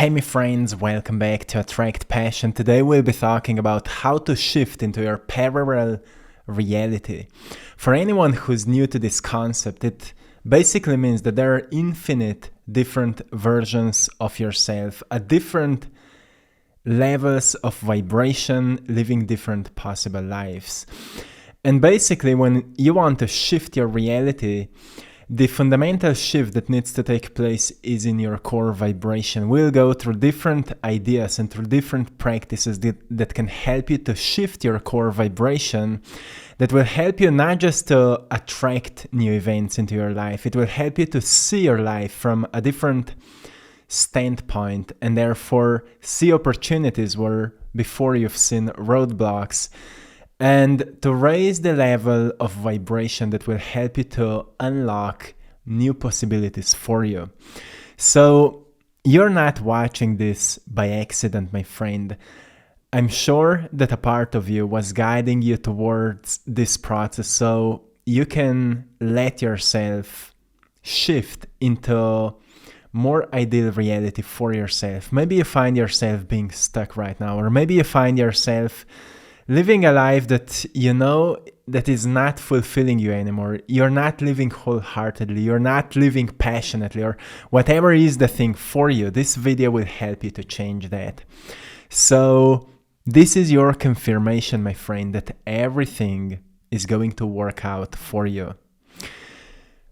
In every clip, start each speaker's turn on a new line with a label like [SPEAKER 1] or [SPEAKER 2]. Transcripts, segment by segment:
[SPEAKER 1] Hey my friends, welcome back to AttractPassion. Today we'll be talking about how to shift into your parallel reality. For anyone who's new to this concept, it basically means that there are infinite different versions of yourself at different levels of vibration, living different possible lives. And basically when you want to shift your reality, the fundamental shift that needs to take place is in your core vibration. We'll go through different ideas and through different practices that can help you to shift your core vibration, that will help you not just to attract new events into your life, it will help you to see your life from a different standpoint and therefore see opportunities where before you've seen roadblocks, and to raise the level of vibration that will help you to unlock new possibilities for you. So you're not watching this by accident, my friend. I'm sure that a part of you was guiding you towards this process so you can let yourself shift into more ideal reality for yourself. Maybe you find yourself being stuck right now, or maybe you find yourself living a life that you know that is not fulfilling you anymore. You're not living wholeheartedly, you're not living passionately, or whatever is the thing for you. This video will help you to change that. So this is your confirmation, my friend, that everything is going to work out for you.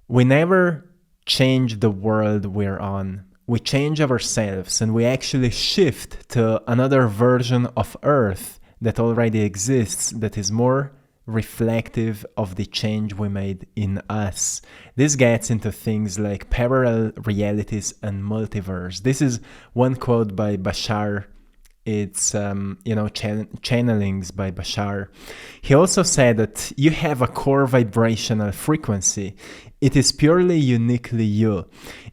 [SPEAKER 1] We never change the world we're on. We change ourselves and we actually shift to another version of Earth that already exists, that is more reflective of the change we made in us. This gets into things like parallel realities and multiverse. This is one quote by Bashar. It's, channelings by Bashar. He also said that you have a core vibrational frequency. It is purely uniquely you.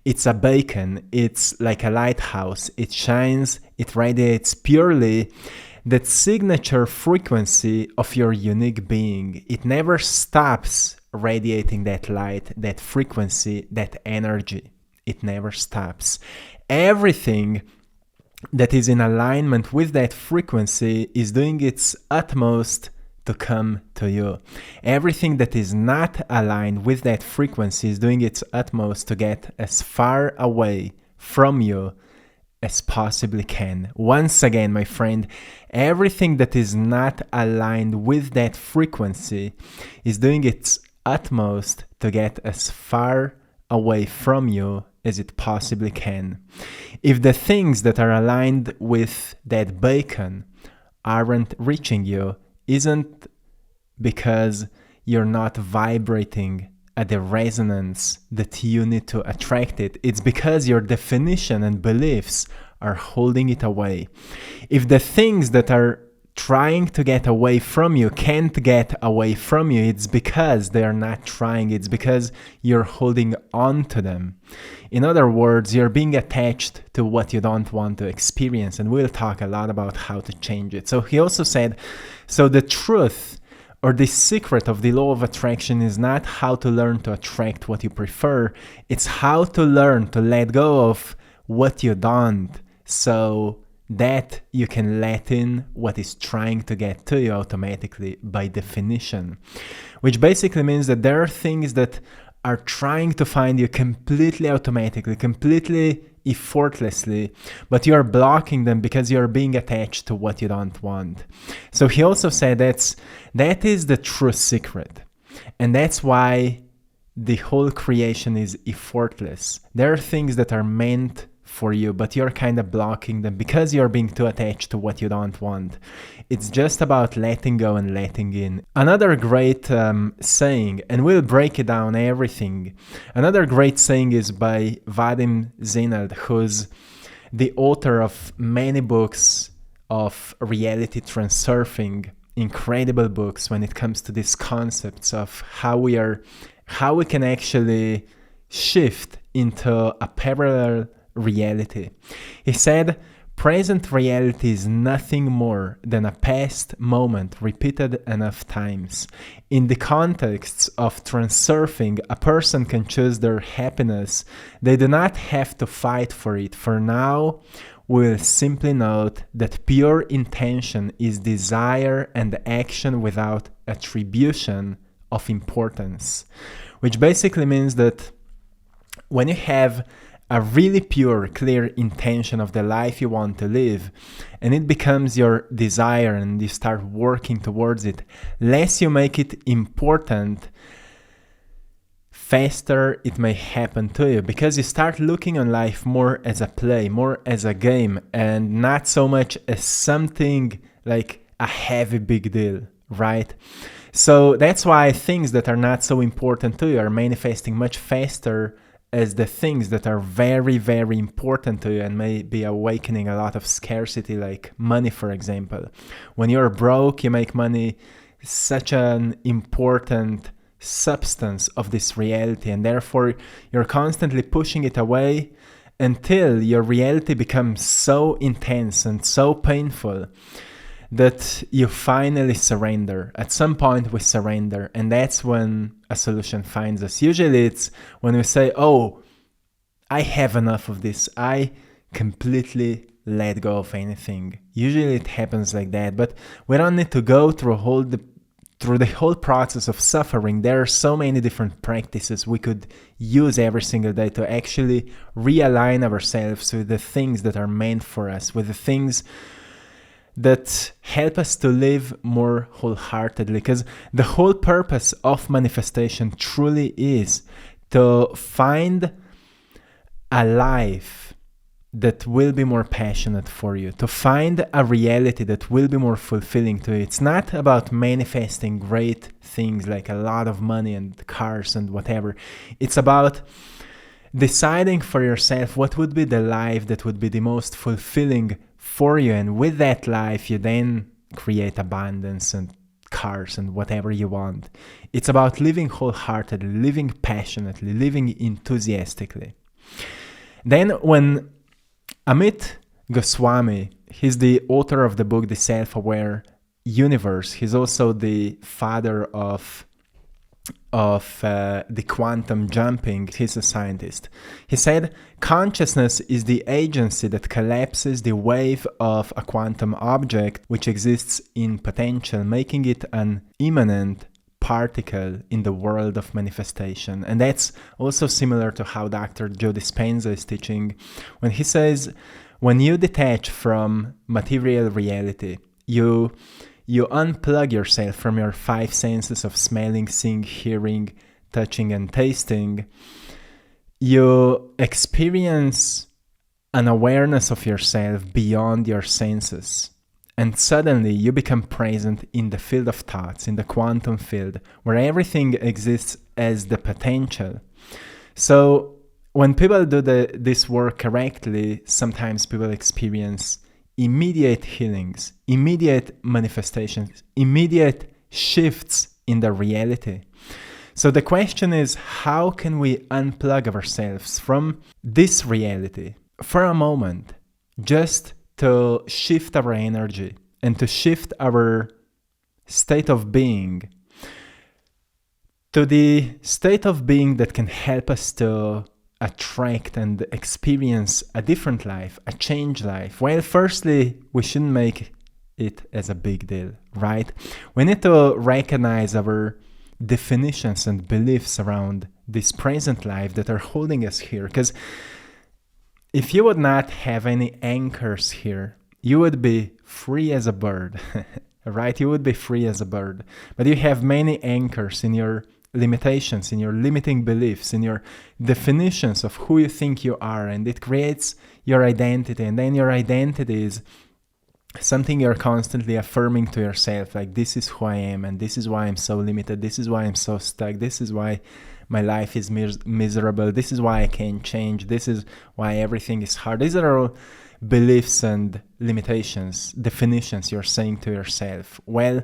[SPEAKER 1] It's a beacon. It's like a lighthouse. It shines, it radiates purely that signature frequency of your unique being. It never stops radiating that light, that frequency, that energy. It never stops. Everything that is in alignment with that frequency is doing its utmost to come to you. Everything that is not aligned with that frequency is doing its utmost to get as far away from you as possibly can. Once again, my friend, everything that is not aligned with that frequency is doing its utmost to get as far away from you as it possibly can. If the things that are aligned with that beacon aren't reaching you, isn't because you're not vibrating at the resonance that you need to attract it. It's because your definition and beliefs are holding it away. If the things that are trying to get away from you can't get away from you, it's because they are not trying. It's because you're holding on to them. In other words, you're being attached to what you don't want to experience, and we'll talk a lot about how to change it. So he also said, so the truth or the secret of the law of attraction is not how to learn to attract what you prefer, it's how to learn to let go of what you don't, so that you can let in what is trying to get to you automatically by definition. Which basically means that there are things that are trying to find you completely automatically, completely effortlessly, but you are blocking them because you are being attached to what you don't want. So he also said that is the true secret. And that's why the whole creation is effortless. There are things that are meant for you, but you're kind of blocking them because you're being too attached to what you don't want. It's just about letting go and letting in. Another great saying, and we'll break it down everything. Another great saying is by Vadim Zinald, who's the author of many books of reality transurfing, incredible books when it comes to these concepts of how we can actually shift into a parallel reality. He said, present reality is nothing more than a past moment repeated enough times. In the context of transurfing, a person can choose their happiness. They do not have to fight for it. For now, will simply note that pure intention is desire and action without attribution of importance, which basically means that when you have a really pure, clear intention of the life you want to live, and it becomes your desire and you start working towards it, less you make it important, faster it may happen to you, because you start looking on life more as a play, more as a game, and not so much as something like a heavy big deal, right? So that's why things that are not so important to you are manifesting much faster as the things that are very, very important to you and may be awakening a lot of scarcity, like money, for example. When you're broke, you make money such an important substance of this reality, and therefore you're constantly pushing it away until your reality becomes so intense and so painful that you finally surrender. At some point we surrender, and that's when a solution finds us. Usually it's when we say, oh, I have enough of this, I completely let go of anything. Usually it happens like that, but we don't need to go through the whole process of suffering. There are so many different practices we could use every single day to actually realign ourselves with the things that are meant for us, with the things that help us to live more wholeheartedly. Because the whole purpose of manifestation truly is to find a life that will be more passionate for you, to find a reality that will be more fulfilling to you. It's not about manifesting great things like a lot of money and cars and whatever. It's about deciding for yourself what would be the life that would be the most fulfilling for you, and with that life you then create abundance and cars and whatever you want. It's about living wholeheartedly, living passionately, living enthusiastically. Then when Amit Goswami, he's the author of the book The Self-Aware Universe, he's also the father of the quantum jumping. He's a scientist. He said, consciousness is the agency that collapses the wave of a quantum object which exists in potential, making it an immanent particle in the world of manifestation. And that's also similar to how Dr. Joe Dispenza is teaching when he says, when you detach from material reality, you unplug yourself from your five senses of smelling, seeing, hearing, touching, and tasting. You experience an awareness of yourself beyond your senses. And suddenly you become present in the field of thoughts, in the quantum field, where everything exists as the potential. So when people do this work correctly, sometimes people experience immediate healings, immediate manifestations, immediate shifts in the reality. So the question is, how can we unplug ourselves from this reality for a moment, just to shift our energy and to shift our state of being to the state of being that can help us to attract and experience a different life, a changed life? Well, firstly, we shouldn't make it as a big deal, right? We need to recognize our definitions and beliefs around this present life that are holding us here. Because if you would not have any anchors here, you would be free as a bird, right? You would be free as a bird. But you have many anchors in your limitations, in your limiting beliefs, in your definitions of who you think you are, and it creates your identity. And then your identity is something you're constantly affirming to yourself, like, this is who I am, and this is why I'm so limited, this is why I'm so stuck, this is why my life is miserable, this is why I can't change, this is why everything is hard. These are all beliefs and limitations, definitions you're saying to yourself. Well,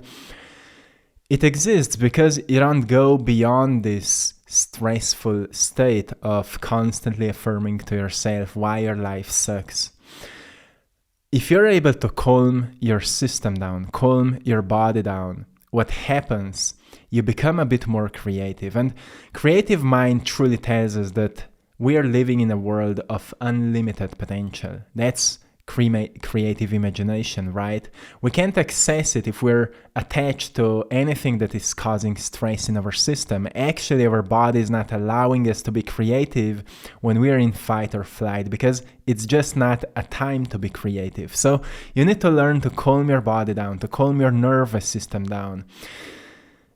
[SPEAKER 1] it exists because you don't go beyond this stressful state of constantly affirming to yourself why your life sucks. If you're able to calm your system down, calm your body down, what happens? You become a bit more creative. And creative mind truly tells us that we are living in a world of unlimited potential. That's creative imagination, right? We can't access it if we're attached to anything that is causing stress in our system. Actually, our body is not allowing us to be creative when we are in fight or flight, because it's just not a time to be creative. So you need to learn to calm your body down, to calm your nervous system down,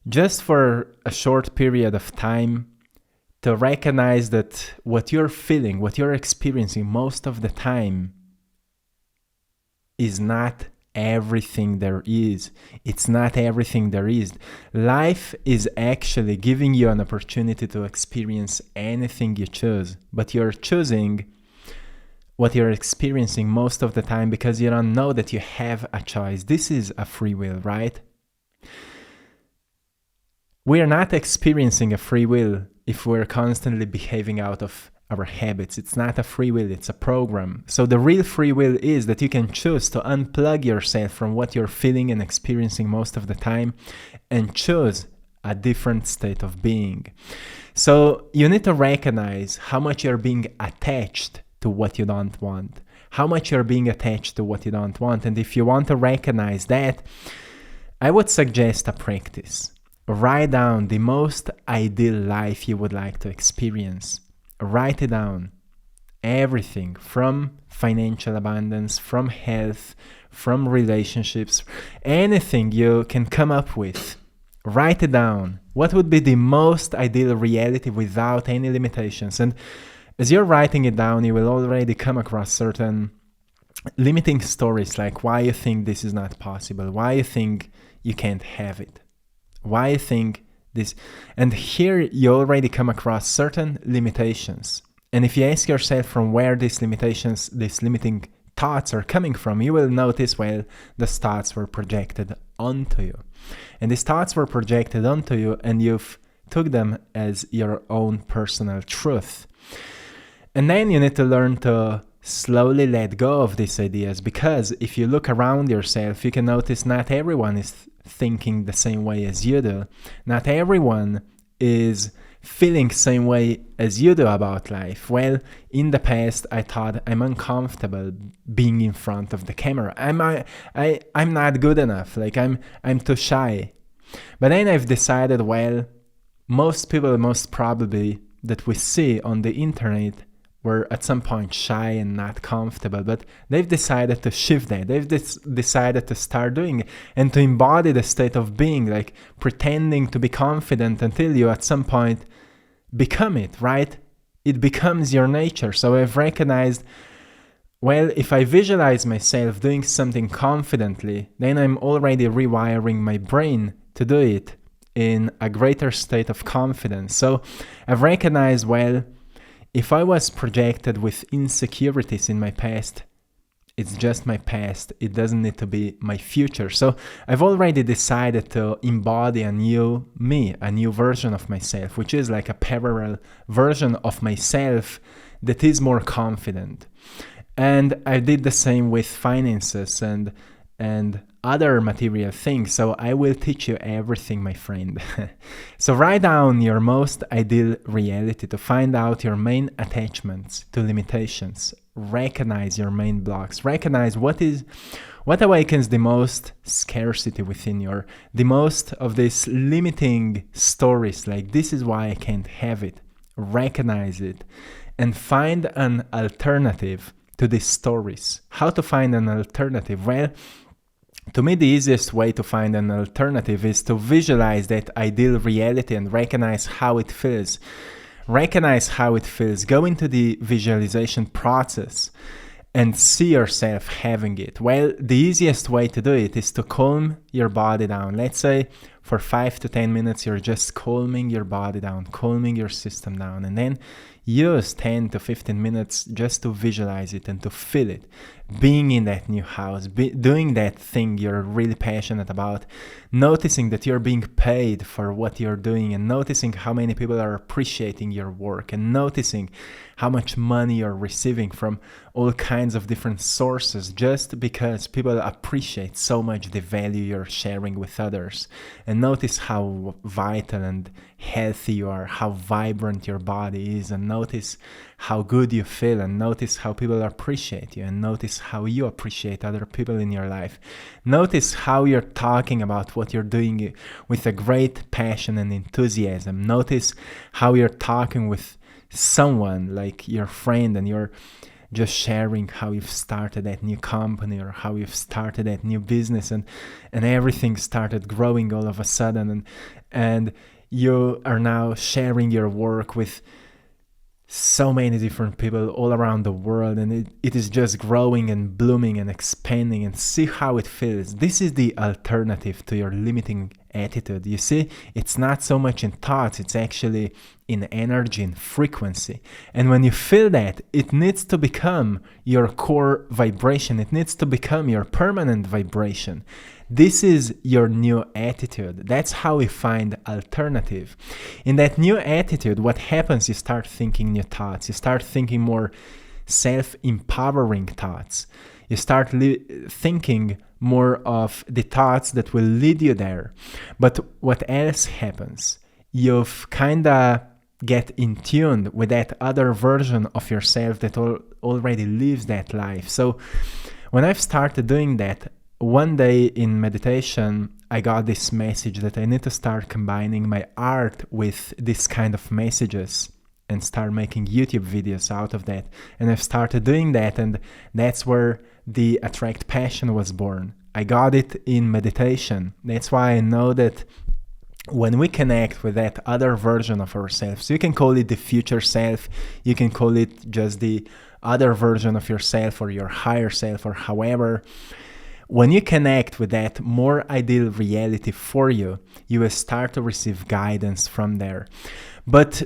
[SPEAKER 1] just for a short period of time, to recognize that what you're feeling, what you're experiencing most of the time is not everything there is. It's not everything there is. Life is actually giving you an opportunity to experience anything you choose, but you're choosing what you're experiencing most of the time because you don't know that you have a choice. This is a free will, right? We are not experiencing a free will if we're constantly behaving out of our habits. It's not a free will, it's a program. So the real free will is that you can choose to unplug yourself from what you're feeling and experiencing most of the time and choose a different state of being. So you need to recognize how much you're being attached to what you don't want, how much you're being attached to what you don't want. And if you want to recognize that, I would suggest a practice. Write down the most ideal life you would like to experience. Write it down. Everything from financial abundance, from health, from relationships, anything you can come up with. Write it down. What would be the most ideal reality without any limitations? And as you're writing it down, you will already come across certain limiting stories, like why you think this is not possible, why you think you can't have it, why you think this. And here you already come across certain limitations. And if you ask yourself from where these limitations, these limiting thoughts are coming from, you will notice, well, these thoughts were projected onto you. And these thoughts were projected onto you, and you've took them as your own personal truth. And then you need to learn to slowly let go of these ideas, because if you look around yourself, you can notice not everyone is thinking the same way as you do. Not everyone is feeling the same way as you do about life. Well, in the past, I thought I'm uncomfortable being in front of the camera. I'm not good enough. Like I'm too shy. But then I've decided, well, most people, most probably that we see on the internet, were at some point shy and not comfortable, but they've decided to shift that. They've decided to start doing it and to embody the state of being, like pretending to be confident until you at some point become it, right? It becomes your nature. So I've recognized, well, if I visualize myself doing something confidently, then I'm already rewiring my brain to do it in a greater state of confidence. So I've recognized, well, if I was projected with insecurities in my past, it's just my past. It doesn't need to be my future. So I've already decided to embody a new me, a new version of myself, which is like a parallel version of myself that is more confident. And I did the same with finances and other material things. So I will teach you everything, my friend. So write down your most ideal reality to find out your main attachments to limitations. Recognize your main blocks. Recognize what awakens the most scarcity within your, the most of these limiting stories, like this is why I can't have it. Recognize it and find an alternative to these stories. How to find an alternative? Well, to me, the easiest way to find an alternative is to visualize that ideal reality and recognize how it feels. Recognize how it feels. Go into the visualization process and see yourself having it. Well, the easiest way to do it is to calm your body down. Let's say for 5 to 10 minutes, you're just calming your body down, calming your system down, and then use 10 to 15 minutes just to visualize it and to feel it. Being in that new house, doing that thing you're really passionate about, noticing that you're being paid for what you're doing, and noticing how many people are appreciating your work, and noticing how much money you're receiving from all kinds of different sources just because people appreciate so much the value you're sharing with others. And and notice how vital and healthy you are, how vibrant your body is, and notice how good you feel, and notice how people appreciate you, and notice how you appreciate other people in your life. Notice how you're talking about what you're doing with a great passion and enthusiasm. Notice how you're talking with someone like your friend, and you're just sharing how you've started that new company or how you've started that new business, and everything started growing all of a sudden, and you are now sharing your work with so many different people all around the world, and it is just growing and blooming and expanding, and see how it feels. This is the alternative to your limiting attitude. You see, it's not so much in thoughts, it's actually in energy and frequency. And when you feel that, it needs to become your core vibration. It needs to become your permanent vibration. This is your new attitude. That's how we find alternative. In that new attitude, what happens, you start thinking new thoughts. You start thinking more self-empowering thoughts. You start thinking more of the thoughts that will lead you there. But what else happens? You've kind of get in tune with that other version of yourself that already lives that life. So when I've started doing that, one day in meditation, I got this message that I need to start combining my art with this kind of messages and start making YouTube videos out of that. And I've started doing that, and that's where the AttractPassion was born. I got it in meditation. That's why I know that when we connect with that other version of ourselves, you can call it the future self, you can call it just the other version of yourself or your higher self or however. When you connect with that more ideal reality for you, you will start to receive guidance from there. But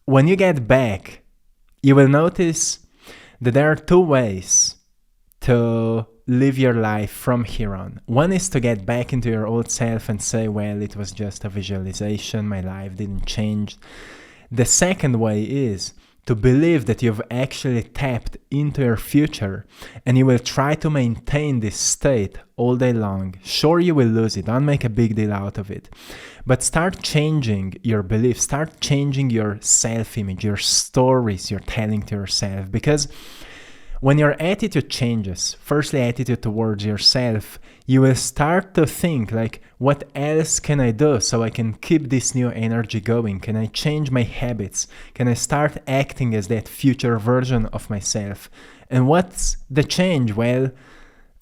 [SPEAKER 1] when you get back, you will notice that there are two ways to live your life from here on. One is to get back into your old self and say, well, it was just a visualization, my life didn't change. The second way is to believe that you've actually tapped into your future, and you will try to maintain this state all day long. Sure, you will lose it. Don't make a big deal out of it. But start changing your beliefs. Start changing your self-image, your stories you're telling to yourself. Because when your attitude changes, firstly attitude towards yourself, you will start to think like, what else can I do so I can keep this new energy going? Can I change my habits? Can I start acting as that future version of myself? And what's the change? Well,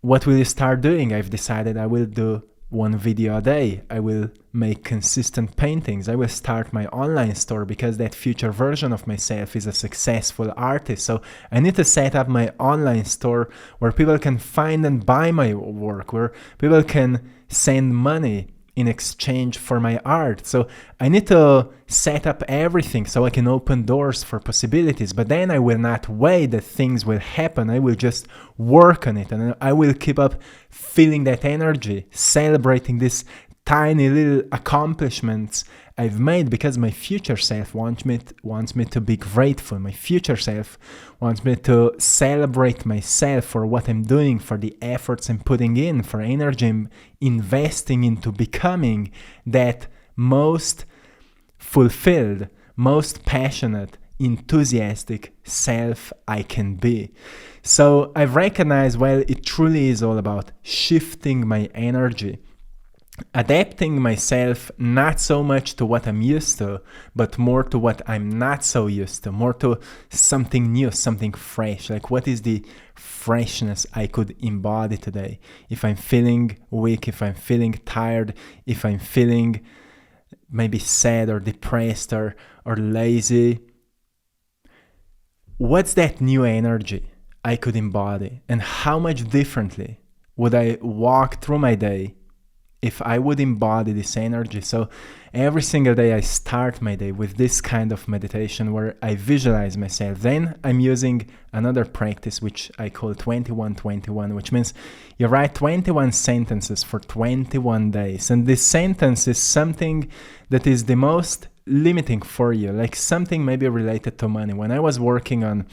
[SPEAKER 1] what will you start doing? I've decided I will do one video a day. I will make consistent paintings. I will start my online store because that future version of myself is a successful artist. So I need to set up my online store where people can find and buy my work, where people can send money in exchange for my art. So I need to set up everything so I can open doors for possibilities. But then I will not wait that things will happen. I will just work on it, and I will keep up feeling that energy, celebrating this tiny little accomplishments I've made, because my future self wants me to be grateful. My future self wants me to celebrate myself for what I'm doing, for the efforts I'm putting in, for energy I'm investing into becoming that most fulfilled, most passionate, enthusiastic self I can be. So I've recognized, well, it truly is all about shifting my energy, adapting myself not so much to what I'm used to, but more to what I'm not so used to, more to something new, something fresh. Like, what is the freshness I could embody today? If I'm feeling weak, if I'm feeling tired, if I'm feeling maybe sad or depressed or lazy, what's that new energy I could embody? And how much differently would I walk through my day if I would embody this energy? So every single day I start my day with this kind of meditation where I visualize myself. Then I'm using another practice which I call 21-21, which means you write 21 sentences for 21 days. And this sentence is something that is the most limiting for you, like something maybe related to money. When I was working on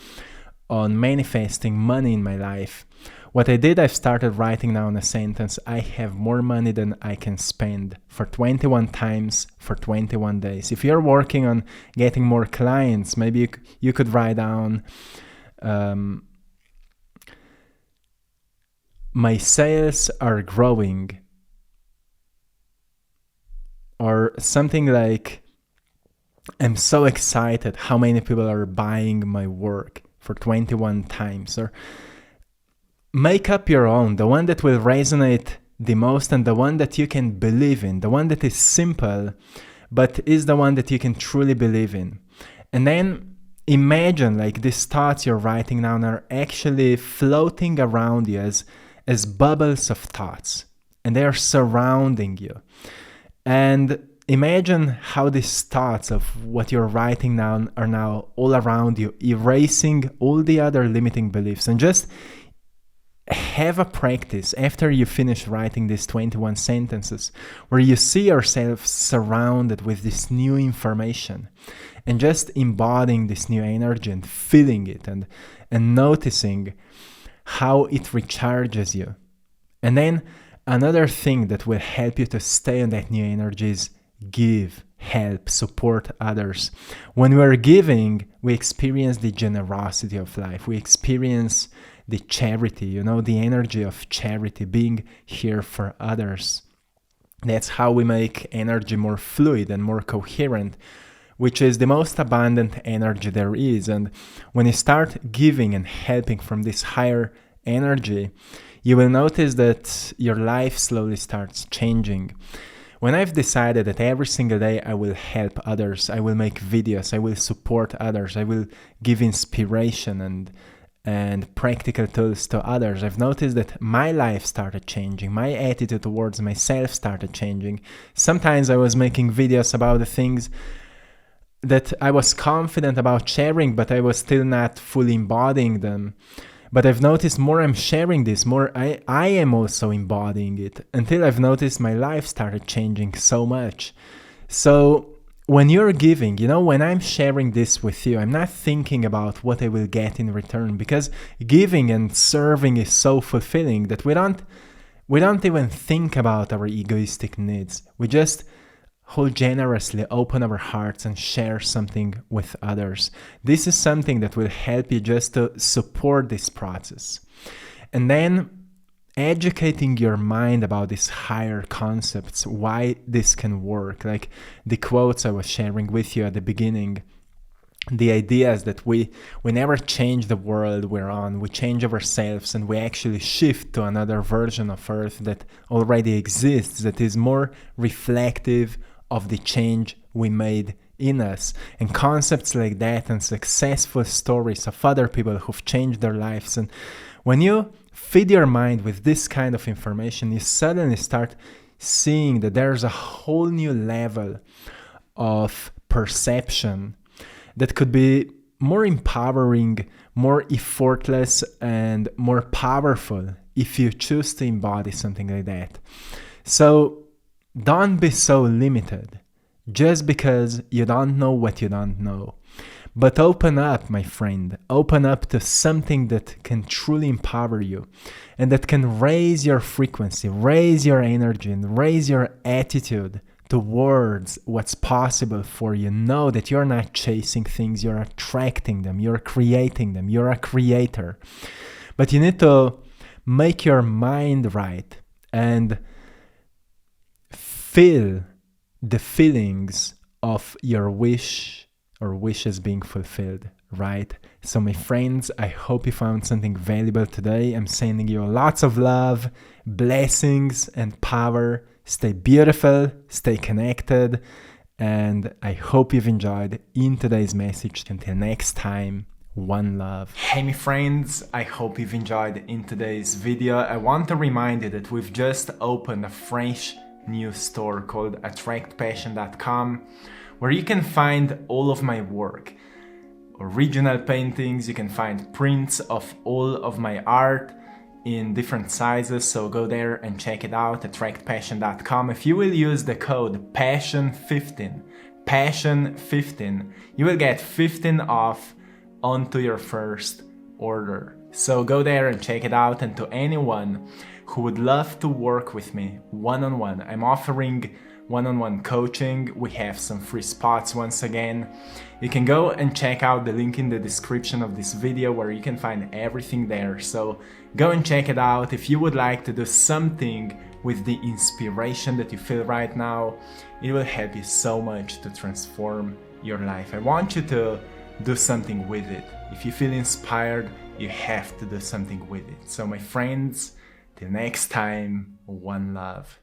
[SPEAKER 1] manifesting money in my life, what I did, I've started writing down a sentence: I have more money than I can spend, for 21 times for 21 days. If you're working on getting more clients, maybe you could write down, my sales are growing, or something like, I'm so excited how many people are buying my work, for 21 times. Or make up your own, the one that will resonate the most and the one that you can believe in, the one that is simple, but is the one that you can truly believe in. And then imagine like these thoughts you're writing down are actually floating around you as bubbles of thoughts, and they are surrounding you. And imagine how these thoughts of what you're writing down are now all around you, erasing all the other limiting beliefs. And just have a practice after you finish writing these 21 sentences where you see yourself surrounded with this new information, and just embodying this new energy and feeling it, and noticing how it recharges you. And then another thing that will help you to stay on that new energy is give, help, support others. When we're giving, we experience the generosity of life. We experience the charity, the energy of charity, being here for others. That's how we make energy more fluid and more coherent, which is the most abundant energy there is. And when you start giving and helping from this higher energy, you will notice that your life slowly starts changing. When I've decided that every single day I will help others, I will make videos, I will support others, I will give inspiration and practical tools to others, I've noticed that my life started changing. My attitude towards myself started changing. Sometimes I was making videos about the things that I was confident about sharing, but I was still not fully embodying them. But I've noticed more I'm sharing this, more I am also embodying it, until I've noticed my life started changing so much. So when you're giving, when I'm sharing this with you, I'm not thinking about what I will get in return, because giving and serving is so fulfilling that we don't even think about our egoistic needs. We just whole generously open our hearts and share something with others. This is something that will help you just to support this process. And then educating your mind about these higher concepts, why this can work, like the quotes I was sharing with you at the beginning. The idea is that we never change the world we're on, we change ourselves, and we actually shift to another version of Earth that already exists, that is more reflective of the change we made in us. And concepts like that and successful stories of other people who've changed their lives. And when you feed your mind with this kind of information, you suddenly start seeing that there's a whole new level of perception that could be more empowering, more effortless, and more powerful if you choose to embody something like that. So don't be so limited just because you don't know what you don't know. But open up, my friend. Open up to something that can truly empower you and that can raise your frequency, raise your energy, and raise your attitude towards what's possible for you. Know that you're not chasing things, you're attracting them, you're creating them, you're a creator. But you need to make your mind right and feel the feelings of your wish or wishes being fulfilled, right? So my friends, I hope you found something valuable today. I'm sending you lots of love, blessings, and power. Stay beautiful, stay connected, and I hope you've enjoyed in today's message. Until next time, one love. Hey my friends, I hope you've enjoyed in today's video. I want to remind you that we've just opened a fresh new store called AttractPassion.com, where you can find all of my work, original paintings. You can find prints of all of my art in different sizes, so go there and check it out, AttractPassion.com. If you will use the code PASSION15, you will get 15 off onto your first order. So go there and check it out. And to anyone who would love to work with me one-on-one, I'm offering one-on-one coaching. We have some free spots once again. You can go and check out the link in the description of this video where you can find everything there. So go and check it out. If you would like to do something with the inspiration that you feel right now, it will help you so much to transform your life. I want you to do something with it. If you feel inspired, you have to do something with it. So my friends, till next time, one love.